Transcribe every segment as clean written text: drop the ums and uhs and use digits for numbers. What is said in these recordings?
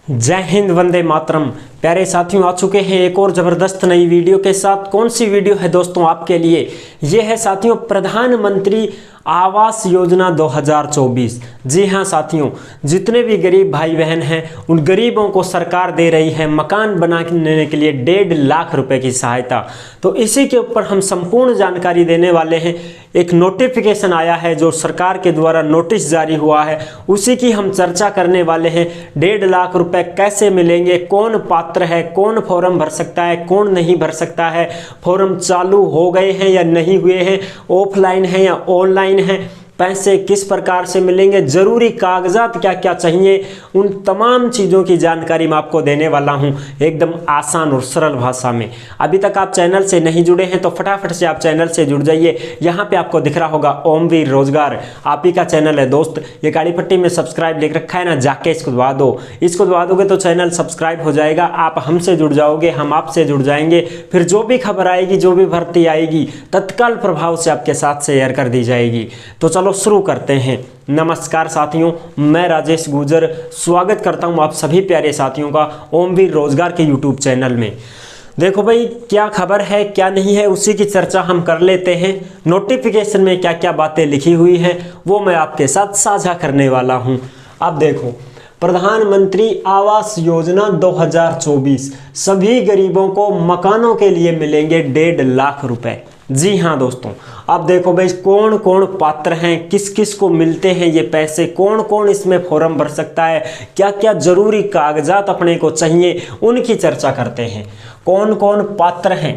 जय हिंद, वंदे मातरम। प्यारे साथियों, आ चुके हैं एक और ज़बरदस्त नई वीडियो के साथ। कौन सी वीडियो है दोस्तों आपके लिए? ये है साथियों प्रधानमंत्री आवास योजना 2024। जी हाँ साथियों, जितने भी गरीब भाई बहन हैं उन गरीबों को सरकार दे रही है मकान बनाने के लिए 1.5 लाख रुपए की सहायता। तो इसी के ऊपर हम संपूर्ण जानकारी देने वाले हैं। एक नोटिफिकेशन आया है जो सरकार के द्वारा नोटिस जारी हुआ है, उसी की हम चर्चा करने वाले हैं। 1.5 लाख रुपए कैसे मिलेंगे, कौन पात्र है, कौन फॉर्म भर सकता है, कौन नहीं भर सकता है, फॉर्म चालू हो गए हैं या नहीं हुए हैं, ऑफलाइन है या ऑनलाइन है, पैसे किस प्रकार से मिलेंगे, जरूरी कागजात क्या क्या चाहिए, उन तमाम चीज़ों की जानकारी मैं आपको देने वाला हूं एकदम आसान और सरल भाषा में। अभी तक आप चैनल से नहीं जुड़े हैं तो फटाफट से आप चैनल से जुड़ जाइए। यहां पे आपको दिख रहा होगा ओमवीर रोजगार, आप ही का चैनल है दोस्त। ये काली पट्टी में सब्सक्राइब लिख रखा है ना, जाके इसको दबा दो। इसको दबा दोगे तो चैनल सब्सक्राइब हो जाएगा, आप हमसे जुड़ जाओगे, हम आपसे जुड़ जाएंगे। फिर जो भी खबर आएगी, जो भी भर्ती आएगी, तत्काल प्रभाव से आपके साथ शेयर कर दी जाएगी। तो चलो शुरू करते हैं। नमस्कार साथियों, मैं राजेश गुजर स्वागत करता हूं आप सभी प्यारे साथियों का ओमवीर रोजगार के यूट्यूब चैनल में। देखो भाई, क्या खबर है क्या नहीं है उसी की चर्चा हम कर लेते हैं। नोटिफिकेशन में क्या क्या बातें लिखी हुई हैं वो मैं आपके साथ साझा करने वाला हूं। अब देखो, प्रधानमंत्री आवास योजना 2024, सभी गरीबों को मकानों के लिए मिलेंगे 1.5 लाख रुपए। जी हाँ दोस्तों, अब देखो भाई, कौन कौन पात्र हैं, किस किस को मिलते हैं ये पैसे, कौन कौन इसमें फॉर्म भर सकता है, क्या क्या जरूरी कागजात अपने को चाहिए, उनकी चर्चा करते हैं। कौन कौन पात्र हैं?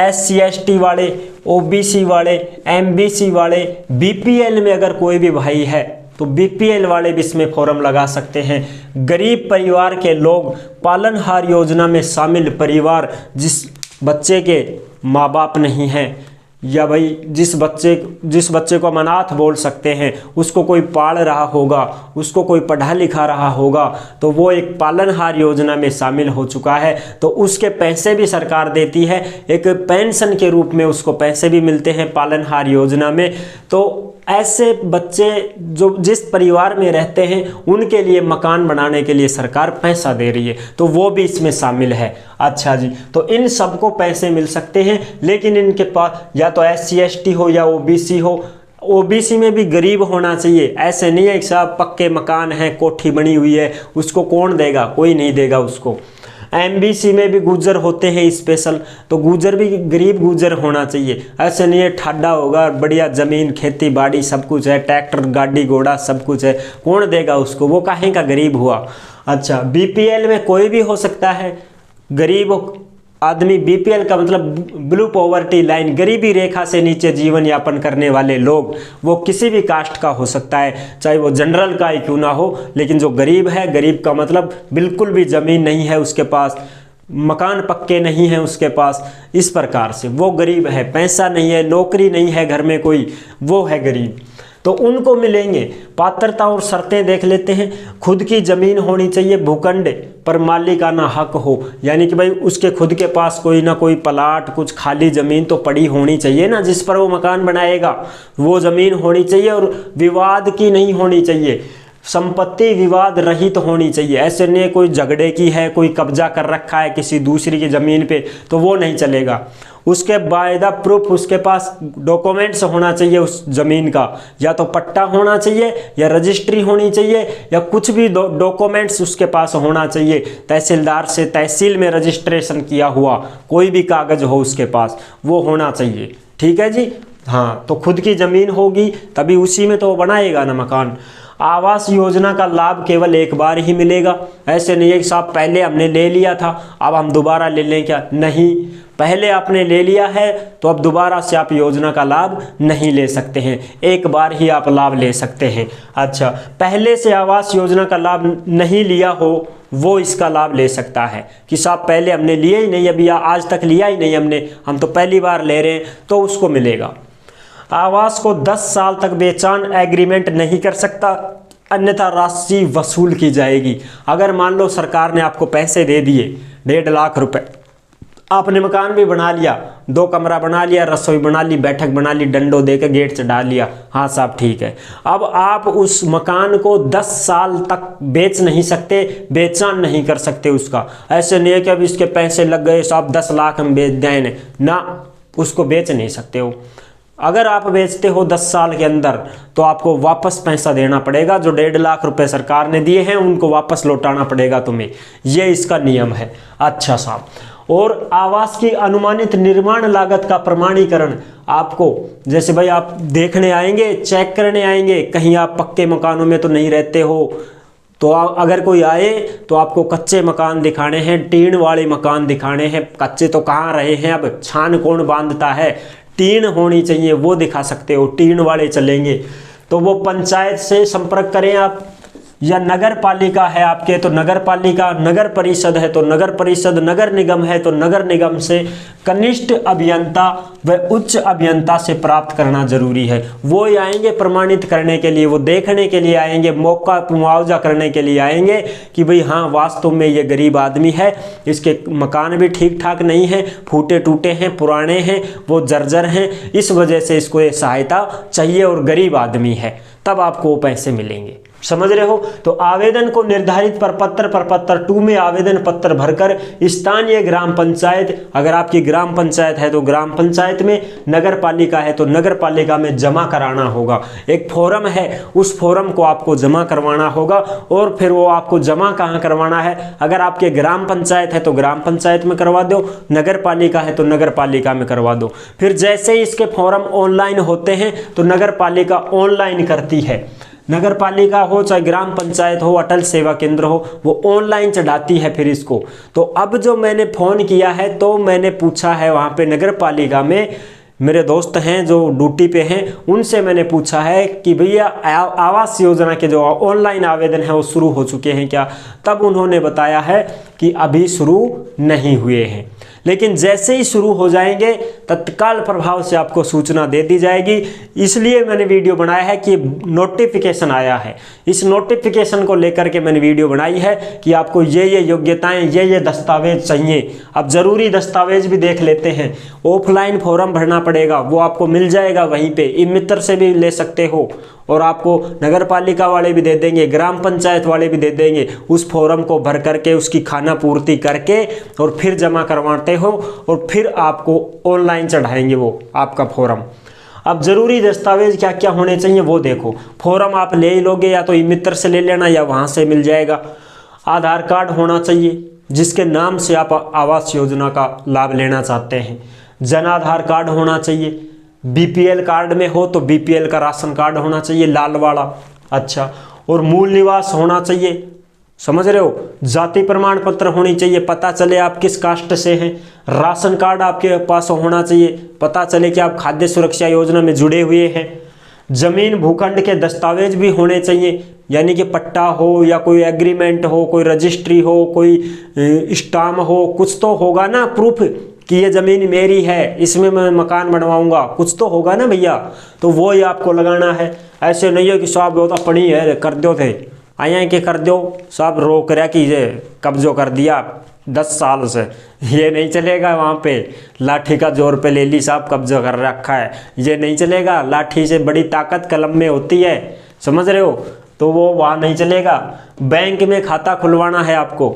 SC/ST वाले, OBC वाले, MBC वाले, BPL में अगर कोई भी भाई है तो BPL वाले भी इसमें फॉर्म लगा सकते हैं। गरीब परिवार के लोग, पालनहार योजना में शामिल परिवार, जिस बच्चे के माँ बाप नहीं हैं, या भाई जिस बच्चे को हम अनाथ बोल सकते हैं, उसको कोई पाल रहा होगा, उसको कोई पढ़ा लिखा रहा होगा, तो वो एक पालनहार योजना में शामिल हो चुका है, तो उसके पैसे भी सरकार देती है। एक पेंशन के रूप में उसको पैसे भी मिलते हैं पालनहार योजना में। तो ऐसे बच्चे जो जिस परिवार में रहते हैं उनके लिए मकान बनाने के लिए सरकार पैसा दे रही है, तो वो भी इसमें शामिल है। अच्छा जी, तो इन सबको पैसे मिल सकते हैं, लेकिन इनके पास या तो SC/ST हो या OBC हो। OBC में भी गरीब होना चाहिए, ऐसे नहीं है कि साहब पक्के मकान है, कोठी बनी हुई है, उसको कौन देगा, कोई नहीं देगा उसको। MBC में भी गुजर होते हैं स्पेशल, तो गुजर भी गरीब गुजर होना चाहिए, ऐसे नहीं है ठाडा होगा, बढ़िया ज़मीन खेती बाड़ी सब कुछ है, ट्रैक्टर गाड़ी घोड़ा सब कुछ है, कौन देगा उसको, वो काहे का गरीब हुआ। अच्छा, BPL में कोई भी हो सकता है गरीब आदमी। BPL का मतलब ब्लू पॉवर्टी लाइन, गरीबी रेखा से नीचे जीवन यापन करने वाले लोग, वो किसी भी कास्ट का हो सकता है, चाहे वो जनरल का ही क्यों ना हो, लेकिन जो गरीब है, गरीब का मतलब बिल्कुल भी ज़मीन नहीं है उसके पास, मकान पक्के नहीं है उसके पास, इस प्रकार से वो गरीब है। पैसा नहीं है, नौकरी नहीं है घर में कोई, वो है गरीब, तो उनको मिलेंगे। पात्रता और शर्तें देख लेते हैं। खुद की ज़मीन होनी चाहिए, भूखंड पर मालिकाना हक हो, यानी कि भाई उसके खुद के पास कोई ना कोई प्लाट, कुछ खाली ज़मीन तो पड़ी होनी चाहिए ना, जिस पर वो मकान बनाएगा, वो ज़मीन होनी चाहिए। और विवाद की नहीं होनी चाहिए, संपत्ति विवाद रहित होनी चाहिए। ऐसे नहीं कोई झगड़े की है, कोई कब्जा कर रखा है किसी दूसरी की ज़मीन पे, तो वो नहीं चलेगा। उसके बायदा प्रूफ, उसके पास डॉक्यूमेंट्स होना चाहिए उस ज़मीन का, या तो पट्टा होना चाहिए या रजिस्ट्री होनी चाहिए, या कुछ भी डॉक्यूमेंट्स उसके पास होना चाहिए। तहसीलदार से तहसील में रजिस्ट्रेशन किया हुआ कोई भी कागज़ हो उसके पास, वो होना चाहिए। ठीक है जी, हाँ, तो खुद की ज़मीन होगी तभी उसी में तो वो बनाएगा ना मकान। आवास योजना का लाभ केवल एक बार ही मिलेगा, ऐसे नहीं है कि साहब पहले हमने ले लिया था अब हम दोबारा ले लें क्या, नहीं, पहले आपने ले लिया है तो अब दोबारा से आप योजना का लाभ नहीं ले सकते हैं, एक बार ही आप लाभ ले सकते हैं। अच्छा, पहले से आवास योजना का लाभ नहीं लिया हो वो इसका लाभ ले सकता है कि साहब पहले हमने लिया ही नहीं, अभी आज तक लिया ही नहीं हमने, हम तो पहली बार ले रहे हैं, तो उसको मिलेगा। आवास को 10 साल तक बेचान एग्रीमेंट नहीं कर सकता, अन्यथा राशि वसूल की जाएगी। अगर मान लो सरकार ने आपको पैसे दे दिए 1.5 लाख रुपए, आपने मकान भी बना लिया, 2 कमरा बना लिया, रसोई बना ली, बैठक बना ली, डंडो देकर गेट चढ़ा लिया, हाँ साहब ठीक है। अब आप उस मकान को 10 साल तक बेच नहीं सकते, बेचान नहीं कर सकते उसका। ऐसे नहीं है कि अब इसके पैसे लग गए साहब 10 लाख हम बेच दें ना, उसको बेच नहीं सकते हो। अगर आप बेचते हो 10 साल के अंदर तो आपको वापस पैसा देना पड़ेगा, जो 1.5 लाख रुपए सरकार ने दिए हैं उनको वापस लौटाना पड़ेगा तुम्हें, ये इसका नियम है। अच्छा साहब, और आवास की अनुमानित निर्माण लागत का प्रमाणीकरण आपको, जैसे भाई आप देखने आएंगे, चेक करने आएंगे, कहीं आप पक्के मकानों में तो नहीं रहते हो, तो अगर कोई आए तो आपको कच्चे मकान दिखाने हैं, टीन वाले मकान दिखाने हैं। कच्चे तो कहाँ रहे हैं, अब छान कौन बांधता है, टीन होनी चाहिए वो दिखा सकते हो, टीन वाले चलेंगे। तो वो पंचायत से संपर्क करें आप, या नगर पालिका है आपके तो नगर पालिका, नगर परिषद है तो नगर परिषद, नगर निगम है तो नगर निगम से कनिष्ठ अभियंता व उच्च अभियंता से प्राप्त करना जरूरी है। वो आएंगे प्रमाणित करने के लिए, वो देखने के लिए आएंगे, मौका मुआवजा करने के लिए आएंगे कि भाई हाँ वास्तव में ये गरीब आदमी है, इसके मकान भी ठीक ठाक नहीं है, फूटे टूटे हैं, पुराने हैं, वो जर्जर हैं, इस वजह से इसको ये सहायता चाहिए और गरीब आदमी है, तब आपको वो पैसे मिलेंगे। समझ रहे हो? तो आवेदन को निर्धारित प्रपत्र 2 में आवेदन पत्र भरकर स्थानीय ग्राम पंचायत, अगर आपकी ग्राम पंचायत है तो ग्राम पंचायत में, नगर पालिका है तो नगर पालिका में जमा कराना होगा। एक फॉर्म है, उस फॉर्म को आपको जमा करवाना होगा। और फिर वो आपको जमा कहाँ करवाना है, अगर आपके ग्राम पंचायत है तो ग्राम पंचायत में करवा दो, नगर पालिका है तो नगर पालिका में करवा दो। फिर जैसे ही इसके फॉर्म ऑनलाइन होते हैं तो नगर पालिका ऑनलाइन करती है, नगर पालिका हो चाहे ग्राम पंचायत हो, अटल सेवा केंद्र हो, वो ऑनलाइन चढ़ाती है फिर इसको। तो अब जो मैंने फ़ोन किया है तो मैंने पूछा है वहाँ पे नगर पालिका में, मेरे दोस्त हैं जो ड्यूटी पे हैं, उनसे मैंने पूछा है कि भैया आवास योजना के जो ऑनलाइन आवेदन है वो शुरू हो चुके हैं क्या। तब उन्होंने बताया है कि अभी शुरू नहीं हुए हैं, लेकिन जैसे ही शुरू हो जाएंगे तत्काल प्रभाव से आपको सूचना दे दी जाएगी। इसलिए मैंने वीडियो बनाया है कि नोटिफिकेशन आया है, इस नोटिफिकेशन को लेकर के मैंने वीडियो बनाई है कि आपको ये योग्यताएं, ये दस्तावेज चाहिए। अब ज़रूरी दस्तावेज भी देख लेते हैं। ऑफलाइन फॉर्म भरना पड़ेगा, वो आपको मिल जाएगा वहीं पे, ई मित्र से भी ले सकते हो, और आपको नगर पालिका वाले भी दे देंगे, ग्राम पंचायत वाले भी दे देंगे। उस फॉर्म को भर करके उसकी खाना पूर्ति करके और फिर जमा करवाते हो और फिर आपको ऑनलाइन चढ़ाएंगे वो आपका फॉर्म। अब ज़रूरी दस्तावेज क्या क्या होने चाहिए वो देखो। फॉर्म आप ले ही लोगे, या तो ई मित्र से ले लेना या वहाँ से मिल जाएगा। आधार कार्ड होना चाहिए जिसके नाम से आप आवास योजना का लाभ लेना चाहते हैं। जन आधार कार्ड होना चाहिए, बीपीएल कार्ड में हो तो बीपीएल का राशन कार्ड होना चाहिए, लाल वाला। अच्छा, और मूल निवास होना चाहिए, समझ रहे हो। जाति प्रमाण पत्र होनी चाहिए, पता चले आप किस कास्ट से हैं। राशन कार्ड आपके पास होना चाहिए, पता चले कि आप खाद्य सुरक्षा योजना में जुड़े हुए हैं। जमीन भूखंड के दस्तावेज भी होने चाहिए, यानी कि पट्टा हो या कोई एग्रीमेंट हो, कोई रजिस्ट्री हो, कोई स्टाम्प हो, कुछ तो होगा ना प्रूफ कि ये ज़मीन मेरी है, इसमें मैं मकान बनवाऊंगा, कुछ तो होगा ना भैया। तो वो ही आपको लगाना है। ऐसे नहीं है कि साहब वो तो पड़ी है कर दो थे, आया कि कर दो साहब, रोक रहा कि ये कब्जो कर दिया 10 साल से, ये नहीं चलेगा। वहाँ पे लाठी का जोर पे ले ली साहब कब्जा कर रखा है, ये नहीं चलेगा। लाठी से बड़ी ताकत कलम में होती है, समझ रहे हो, तो वो वहाँ नहीं चलेगा। बैंक में खाता खुलवाना है आपको।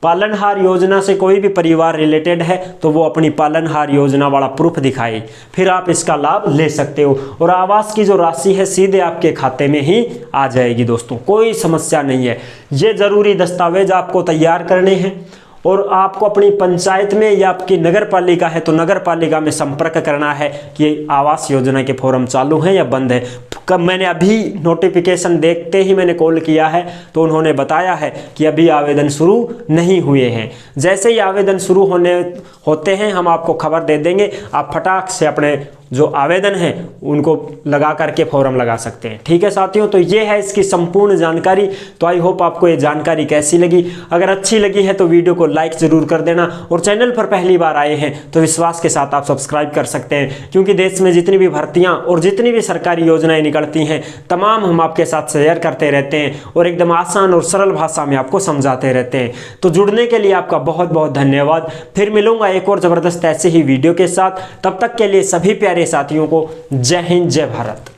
पालनहार योजना से कोई भी परिवार रिलेटेड है तो वो अपनी पालनहार योजना वाला प्रूफ दिखाए, फिर आप इसका लाभ ले सकते हो। और आवास की जो राशि है सीधे आपके खाते में ही आ जाएगी दोस्तों, कोई समस्या नहीं है। ये ज़रूरी दस्तावेज आपको तैयार करने हैं और आपको अपनी पंचायत में या आपकी नगर पालिका है तो नगर पालिका में संपर्क करना है कि आवास योजना के फॉर्म चालू हैं या बंद है। कब मैंने अभी नोटिफिकेशन देखते ही मैंने कॉल किया है तो उन्होंने बताया है कि अभी आवेदन शुरू नहीं हुए हैं। जैसे ही आवेदन शुरू होते हैं हम आपको खबर दे देंगे, आप फटाक से अपने जो आवेदन है उनको लगा करके फॉर्म लगा सकते हैं। ठीक है साथियों, तो ये है इसकी संपूर्ण जानकारी। तो आई होप आपको ये जानकारी कैसी लगी। अगर अच्छी लगी है तो वीडियो को लाइक जरूर कर देना, और चैनल पर पहली बार आए हैं तो विश्वास के साथ आप सब्सक्राइब कर सकते हैं, क्योंकि देश में जितनी भी भर्तियां और जितनी भी सरकारी योजनाएं निकलती हैं तमाम हम आपके साथ शेयर करते रहते हैं और एकदम आसान और सरल भाषा में आपको समझाते रहते हैं। तो जुड़ने के लिए आपका बहुत बहुत धन्यवाद। फिर मिलूंगा एक और जबरदस्त ऐसे ही वीडियो के साथ। तब तक के लिए सभी प्यारे साथियों को जय हिंद, जय भारत।